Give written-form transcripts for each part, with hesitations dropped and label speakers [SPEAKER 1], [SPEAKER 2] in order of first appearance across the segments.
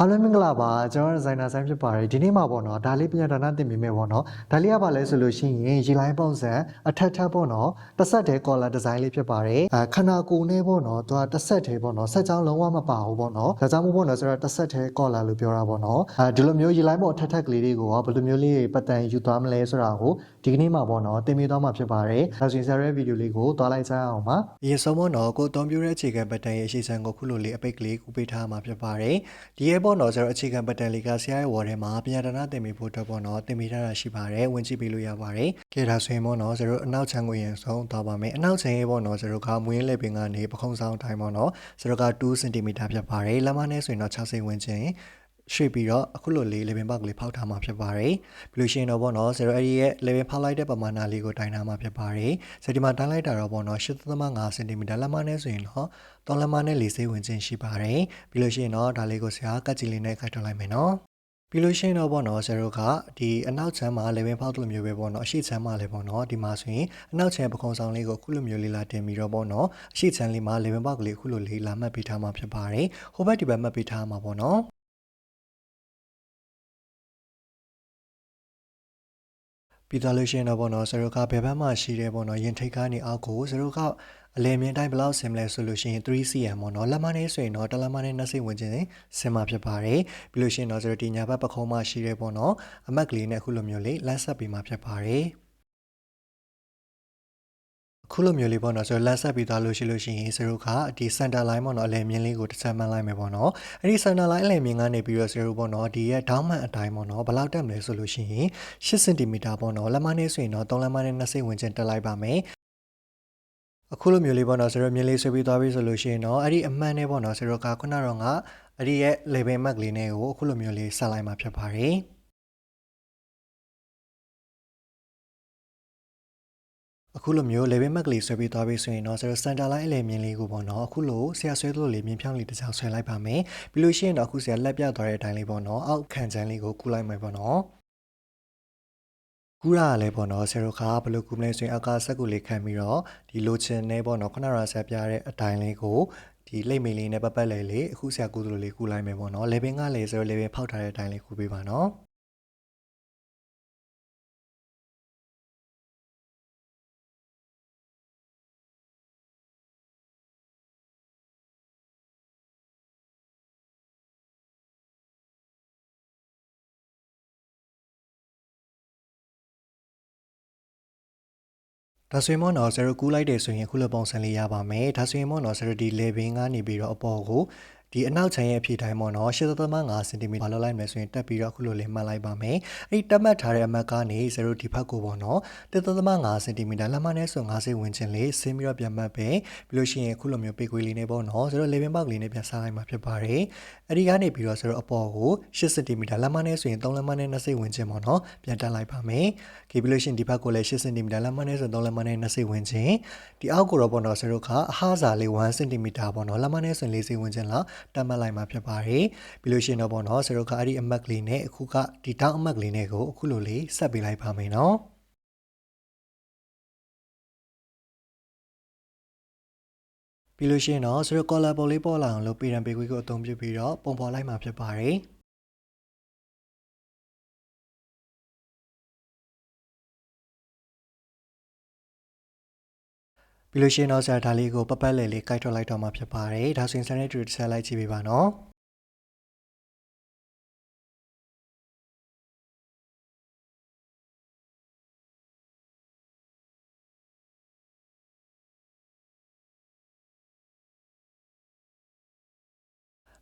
[SPEAKER 1] အားလုံးမင်္ဂလာပါကျွန်တော်ဒီဇိုင်နာဆိုင်ဖြစ်ပါတယ်ဒီနေ့မှာပေါ့နော်ဒါလေးပြန်ဒါနတင်ပေးမယ်ပေါ့နော်ဒါလေးကပါလဲဆိုလို့ရှိရင်ရေလိုင်းပုံစံအထက်ထပ်ပေါ့နော်တစ်ဆက်တည်း collar design လေးဖြစ်ပါတယ်ခန္ဓာကိုယ်နဲ့ပေါ့နော်သူကတစ်ဆက်တည်းပေါ့နော်ဆက်ကြောင်းလုံးဝမပါဘူးပေါ့နော်ဒါကြောင့်မို့ပေါ့နော်ဆိုတော့တစ်ဆက်တည်း collar လို့ပြောတာပေါ့နော်ဒီလိုမျိုးရေလိုင်းပုံအထက်ထပ်ကလေးတွေကိုရောဘယ်လိုမျိုးလေးပတ်တန်ယူသွားမလဲဆိုတာကိုဒီကနေ့မှာပေါ့နော်တင်ပေးသွားမှာဖြစ်ပါတယ်ဒါဆိုရင်ဆက်ရဲဗီဒီယိုလေးကိုသွားလိုက်ကြအောင်ပါအရင်ဆုံးပေါ့နော်ကိုအသုံးပြုတဲ့အခြေခံပတ်တန်ရဲ့အရှိစံကိုခုလိုလေးအပိတ်ကလေးကူပေးထားမှာဖြစ်ပါတယ်ဒီရဲ့ပေါ့နော်ဆိုတော့အခြေခံပတ်တန်လေးကဆရာရဲ့ဝေါ်ထဲမှာပညာဒါနသင်ပေးဖို့အတွက်ပေါ့နော်သင်ပေးထားတာရှိပါတယ်ဝင်ကြည့်ပေးလို့ရပါတယ်ကဲဒါဆိုရင်ပေါ့နော်ဆိုတော့အနောက်ချမ်းကိုရင်ဆုံးသွားပါမယ်အနောက်ချမ်းရဲ့ပေါ့နော်ဆိုတော့ကမွေးလေပင်ကနေပခုံးဆောင်တိုင်းပေါ့နော်ဆိုတော့က2 cm ဖြစ်ပါတယ်လက်မနဲ့ဆိုရင်တော့6 cm ဝင်ချင်းရွှေ့ပြီးတော့အခုလိုလေး level ပေါက်ကလေးဖောက်ထားမှာဖြစ်ပါတယ်ပြီးလို့ရှိရင်တော့ပေါ့နော်ဆိုတော့အဲ့ဒီရဲ့ level ဖောက်လိုက်တဲ့ပမာဏလေးကိုတိုင်းထားမှာဖြစ်ပါတယ်ဆိုဒီမှာတိုင်းလိုက်တာတော့ပေါ့နော်8.5 cm လက်မနဲ့ဆိုရင်တော့3လက်မနဲ့4 cm ဝင်ချင်းရှိပါတယ်ပြီးလို့ရှိရင်တော့ဒါလေးကိုဆရာကတ်ကြီးလေးနဲ့ခိုက်ထုတ်လိုက်မယ်နော်ပြီးလို့ရှိရင်တော့ပေါ့နော်ဆရာတို့ကဒီအနောက်ချမ်းမှာ level ဖောက်လိုမျိုးပဲပေါ့နော်အရှိချမ်းမှာလည်းပေါ့နော်ဒီမှာဆိုရင်အနောက်ချမ်းပခုံးဆောင်လေးကိုအခုလိုမျိုးလေးလာတင်ပြီးတော့ပေါ့နော်အရှိချမ်းလေးမှာ level ပေါက်ကလေးအခုလိုလေးလာမှတ်ပေးထားမှာဖြစ်ပါတယ်ဟိုဘက်ဒီဘက်မှတ်ပေးထားမှာပေါ့နော်ပြီးသားလို့ရှိရင်တော့ပေါ့နော်ဆရာတို့ကဘယ်ဘက်မှရှိတယ်ပေါ့နော်ရင်ထိတ်ကနေအောက်ကိုဆရာတို့ကအလဲမြင်တိုင်းဘယ်လောက်ဆင်မလဲဆိုလို့ရှိရင် 3cm ပေါ့နော်လက်မနဲ့ဆိုရင်တော့တစ်လက်မနဲ့2စိတ်ဝင်ခြင်းဆင်မှာဖြစ်ပါတယ်ပြီးလို့ရှိရင်တော့ဆရာတို့ဒီညာဘက်ပခုံးမှရှိတယ်ပေါ့နော်အမက်ကလေးနဲ့အခုလိုမျိုးလေးလက်ဆက်ပေးမှာဖြစ်ပါတယ်ခုလိုမျိုးလေးပေါ့နော်ဆိုတော့လက်ဆက်ပြီးသွားလို့ရှိရင်ဆရာတို့ကဒီ center line ပေါ့နော်အလယ်မြင်လေးကိုတစ်ချက်မှန်းလိုက်မယ်ပေါ့နော်အဲ့ဒီ center line အလယ်မြင်ကနေပြီးတော့ဆရာတို့ပေါ့နော်ဒီရဲ့ဒေါင်းမှန်အတိုင်းပေါ့နော်ဘယ်လောက်တက်မလဲဆိုလို့ရှိရင်8 cm ပေါ့နော်လက်မနဲ့ဆိုရင်တော့3လက်မနဲ့2စိတ်ဝင်ချင်းတက်လိုက်ပါမယ်အခုလိုမျိုးလေးပေါ့နော်ဆိုတော့မြင်လေးဆွဲပြီးသွားပြီဆိုလို့ရှိရင်တော့အဲ့ဒီအမှန်နဲ့ပေါ့နော်ဆိုတော့ခုနတော့ကအဲ့ဒီရဲ့ level mark လေးနဲ့ကိုအခုလိုမျိုးလေးဆက်လိုက်မှာဖြစ်ပါတယ်အခုလိုမျိုး level mark လေးဆွဲပြီးသွားပြီဆိုရင်တော့ဆိုတော့ center line အလယ်မြင်လေးကိုပေါ့နော်အခုလိုဆရာဆွဲသလိုလေးမြင်ဖြောင်းလေးတစ်ချောင်းဆွဲလိုက်ပါမယ်ပြီးလို့ရှိရင်တော့အခုဆရာလက်ပြသွားတဲ့အတိုင်းလေးပေါ့နော်အောက်ခံချမ်းလေးကိုကူးလိုက်မယ်ပေါ့နော်ကူးရလည်းပေါ့နော်ဆရာတို့ကဘယ်လိုကူးမလဲဆိုရင်အောက်ကဆက်ကူလေးခံပြီးတော့ဒီလိုချင်နေပေါ့နော်ခုနကဆရာပြတဲ့အတိုင်းလေးကိုဒီလိမ့်မေလေးနဲ့ပတ်ပတ်လေလေးအခုဆရာကူးသလိုလေးကူးလိုက်မယ်ပေါ့နော် level ကလည်းဆိုတော့ level ဖောက်ထားတဲ့အတိုင်းလေးကူးပေးပါနော်ဒါဆိုရင်မော့နော်ဆရာတို့ကူးလိုက်တယ်ဆိုရင်အခုလိုပုံစံလေးရပါမယ်ဒါဆိုရင်မော့နော်ဆရာတို့ဒီ level ကနေပြီးတော့အပေါ်ကိုဒီအနောက်ချမ်းရဲ့အဖြေတိုင်းပေါ့နော်8.5 cm ဘာလောက်လိုက်မလဲဆိုရင်တက်ပြီးတော့အခုလိုလေးမှတ်လိုက်ပါမယ်အဲ့ဒီတက်မှတ်ထားတဲ့အမှတ်ကနေဆရာတို့ဒီဘက်ကိုပေါ့နော်1.5 cm လက်မနဲ့ဆို5စိတ်ဝင်ချင်းလေးဆင်းပြီးတော့ပြန်မှတ်ပဲပြီးလို့ရှိရင်အခုလိုမျိုးပေကွေးလေးနဲ့ပေါ့နော်ဆရာတို့ level box လေးနဲ့ပြန်စားလိုက်မှာဖြစ်ပါတယ်အဲ့ဒီကနေပြီးတော့ဆရာတို့အပေါ်ကို8 cm လက်မနဲ့ဆိုရင်3လက်မနဲ့2စိတ်ဝင်ချင်းပေါ့နော်ပြန်တက်လိုက်ပါမယ်ခေပြီးလို့ရှိရင်ဒီဘက်ကိုလည်း8 cm လက်မနဲ့ဆို3လက်မနဲ့2စိတ်ဝင်ချင်းဒီအောက်ကိုတော့ပေါ့နော်ဆရာတို့ကအဟာစာလေး1 cm ပေါ့နော်လက်မနဲ့ဆိုရင်4စိတ်ဝင်ချင်းလောက်တက်မှတ်လိုက်မှာဖြစ်ပါတယ်ပြီးလို့ရှိရင်တော့ပေါ့နော်ဆရာတို့ကအဲ့ဒီအမက်ကလေးနဲ့အခုကဒီတောင်းအမက်ကလေးနဲ့ကိုအခုလိုလေးဆက်ပေးလိုက်ပါမယ်နော်ပြီးလို့ရှိရင်တော့ဆရာတို့ collar ပုံလေးပေါ်လာအောင်လို့ပေရန်ပေခွေးကိုအသုံးပြုပြီးတော့ပုံပေါ်လိုက်မှာဖြစ်ပါတယ်ပြီးလို့ရှိရင်တော့ဆရာဒါလေးကိုပပတ်လေလေးကိုက်ထွက်လိုက်တော့မှာဖြစ်ပါတယ်ဒါဆိုရင်ဆရာနဲ့တူဆက်လိုက်ကြည့်ပေးပါနော်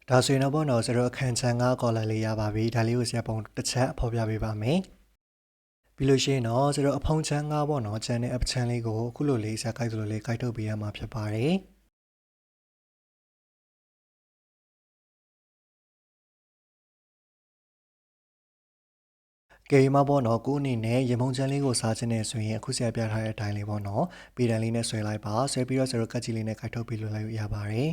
[SPEAKER 1] ဒါဆိုရင်တော့ပေါ့နော်ဆရာတို့အခန်းချမ်းကကော်လာလေးရပါပြီဒါလေးကိုဆရာပုံတစ်ချက်ဖော်ပြပေးပါမယ်ပြီးလို့ရှိရင်တော့ကျတော့အဖုံချမ်းကားပေါ့နော်ချမ်းတဲ့အပချမ်းလေးကိုခုလိုလေးဆက်ကိုက်သလိုလေးကိုက်ထုတ်ပေးရမှာဖြစ်ပါတယ်ကဲရီမပေါ့နော်ကိုအနေနဲ့ရေမုံချမ်းလေးကိုစားခြင်းနဲ့ဆိုရင်အခုဆရာပြထားတဲ့အတိုင်းလေးပေါ့နော်ပေတံလေးနဲ့ဆွဲလိုက်ပါဆွဲပြီးတော့ကျတော့ကတ်ကြီးလေးနဲ့ကိုက်ထုတ်ပေးလို့လည်းရပါတယ်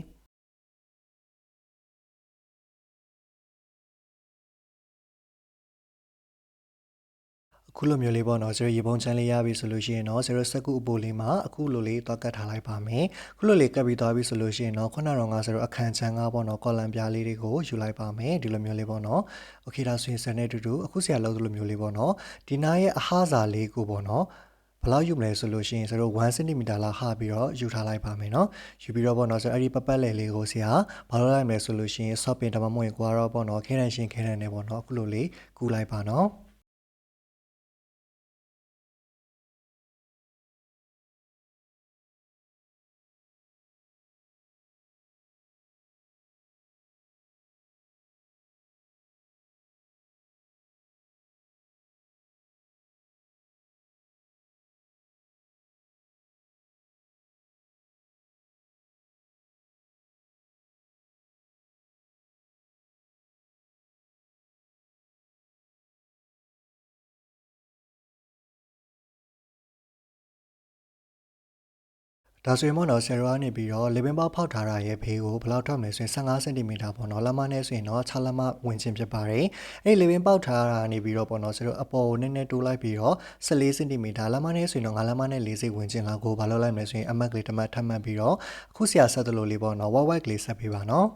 [SPEAKER 1] အခုလိုမျိုးလေးပေါ့နော်ရေပုံးချမ်းလေးရပြီဆိုလို့ရှိရင်တော့စက်ကူအပိုလေးမှာအခုလိုလေးတော့ကတ်ထားလိုက်ပါမယ်အခုလိုလေးကတ်ပြီးသွားပြီဆိုလို့ရှိရင်တော့ခုနကတော့ငါအခန်းချမ်းကပေါ့နော်ကော်လံပြားလေးတွေကိုယူလိုက်ပါမယ်ဒီလိုမျိုးလေးပေါ့နော်โอเคဒါဆိုရင်စံနဲ့တူတူအခုဆရာလုပ်သလိုမျိုးလေးပေါ့နော်ဒီနားရဲ့အဟားစာလေးကိုပေါ့နော်ဘယ်လောက်ယူမလဲဆိုလို့ရှိရင်1 cm လောက်ဟာပြီးတော့ယူထားလိုက်ပါမယ်เนาะယူပြီးတော့ပေါ့နော်အဲ့ဒီပတ်လည်လေးကိုဆရာဘာလို့လိုက်မလဲဆိုလို့ရှိရင် soft pin တမမွင့်ကွာတော့ပေါ့နော်ခဲတန်ရှင်ခဲတန်နဲ့ပေါ့နော်အခုလိုလေးကူလိုက်ပါเนาะဒါဆိုရင်ပေါ့နော်ဆယ်ရောကနေပြီးတော့လေပင်ပေါက်ဖောက်ထားတာရဲ့ဘေးကိုဘယ်လောက်ထွက်မလဲဆိုရင်15 cm ပေါ့နော်လက်မနဲ့ဆိုရင်တော့6လက်မဝင်ချင်းဖြစ်ပါတယ်အဲ့လေပင်ပေါက်ထားတာနေပြီးတော့ပေါ့နော်အပေါ်ကိုနည်းနည်းတိုးလိုက်ပြီးတော့14 cm လက်မနဲ့ဆိုရင်တော့9လက်မနဲ့40ဝင်ချင်းလောက်ကိုဘာလို့လိုက်မလဲဆိုရင်အမက်ကလေးတစ်မှတ်ထပ်မှတ်ပြီးတော့အခုဆရာဆက်သလိုလေးပေါ့နော် white ကလေးဆက်ပေးပါနော်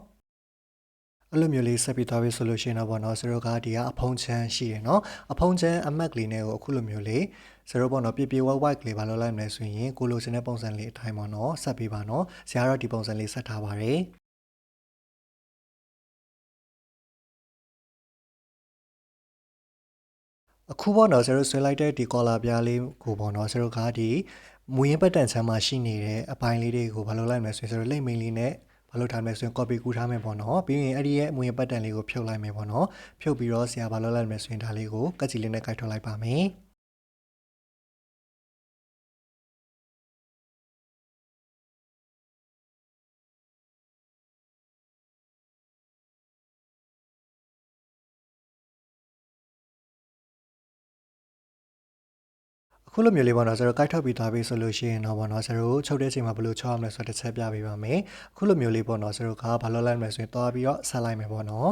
[SPEAKER 1] အဲ့လိုမျိုးလေးဆက်ပြီးသွားပြီဆိုလို့ရှိရင်တော့ပေါ့နော်ကဒီကအဖုံးချမ်းရှိရယ်နော်အဖုံးချမ်းအမက်ကလေးနဲ့ကိုအခုလိုမျိုးလေးပေါ့နော်ပြဝိုက်ကလေးဘာလို့လိုက်မလဲဆိုရင်ကိုလိုချင်တဲ့ပုံစံလေးအတိုင်းပေါ့နော်ဆက်ပေးပါနော်ဆရာတော့ဒီပုံစံလေးဆက်ထားပါတယ်အခုပေါ့နော်ဆွဲလိုက်တဲ့ဒီကော်လာပြားလေးကိုပေါ့နော်ကဒီမူရင်းပတ်တန်ချမ်းမှာရှိနေတဲ့အပိုင်းလေးတွေကိုဘာလို့လိုက်မလဲဆိုရင်လိမ့်မိန်လေးနဲ့ဘာလို့ထားမလဲဆိုရင် copy ကူးထားမယ်ပေါ့နော်ပြီးရင်အဲ့ဒီရဲ့မူရင်းပတ်တန်လေးကိုဖြုတ်လိုက်မယ်ပေါ့နော်ဖြုတ်ပြီးတော့ဆရာဘာလို့လိုက်မလဲဆိုရင်ဒါလေးကိုကတ်ချီလေးနဲ့ကိုက်ထုတ်လိုက်ပါမယ်အခုလိုမျိုးလေးပေါ့နော်ကိုက်ထုတ်ပြီးသွားပြီဆိုလို့ရှိရင်တော့ပေါ့နော်ချုပ်တဲ့အချိန်မှာဘယ်လိုချုပ်ရမလဲဆိုတော့တစ်ချက်ပြပေးပါမယ်အခုလိုမျိုးလေးပေါ့နော်ကဘာလို့လိုက်မလဲဆိုရင်တွားပြီးတော့ဆက်လိုက်မယ်ပေါ့နော်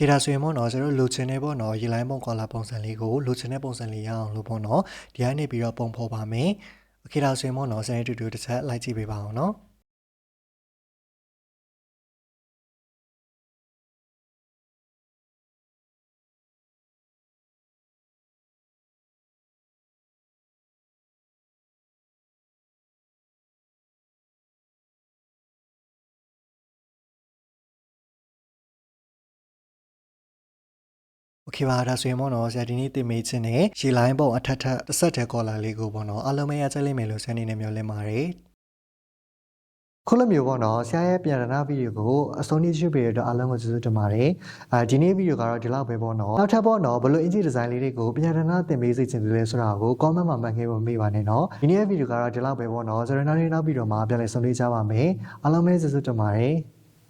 [SPEAKER 1] ခေတာဆိုရင်ပေါ့နော်လိုချင်တဲ့ပေါ့နော်ရေလိုင်းပုံကော်လာပုံစံလေးကိုလိုချင်တဲ့ပုံစံလေးရအောင်လို့ပေါ့နော်ဒီကနေပြီးတော့ပုံဖော်ပါမယ်ခေတာဆိုရင်ပေါ့နော်စနေတူတူတစ်ချက်လိုက်ကြည့်ပေးပါအောင်နော်โอเคပါဒါဆိုရင်ပေါ့နော်ဆရာဒီနေ့သင်ပေးခြင်းနဲ့ရေလိုင်းပုံအထက်တစ်ဆက်တဲ့ကော်လာလေးကိုပေါ့နော်အားလုံးပဲရကြလိမ့်မယ်လို့ဆရာအနေနဲ့မျှော်လင့်ပါတယ်ခုလိုမျိုးပေါ့နော်ဆရာရဲ့ပြန်ရနာဗီဒီယိုကိုအဆုံးထိကြည့်ပေးရတဲ့အတွက်အားလုံးကိုကျေးဇူးတင်ပါတယ်ဒီနေ့ဗီဒီယိုကတော့ဒီလောက်ပဲပေါ့နော်နောက်ထပ်ပေါ့နော်ဘလို့အင်ဂျီဒီဇိုင်းလေးတွေကိုပြန်ရနာသင်ပေးစေချင်တယ်လဲဆိုတာကို comment မှာမှတ်ခဲ့ဖို့မေ့ပါနဲ့နော်ဒီနေ့ရဲ့ဗီဒီယိုကတော့ဒီလောက်ပဲပေါ့နော်နောက်ဗီဒီယိုမှာပြန်လည်ဆုံတွေ့ကြပါမယ်အားလုံးပဲကျေးဇူးတင်ပါတယ်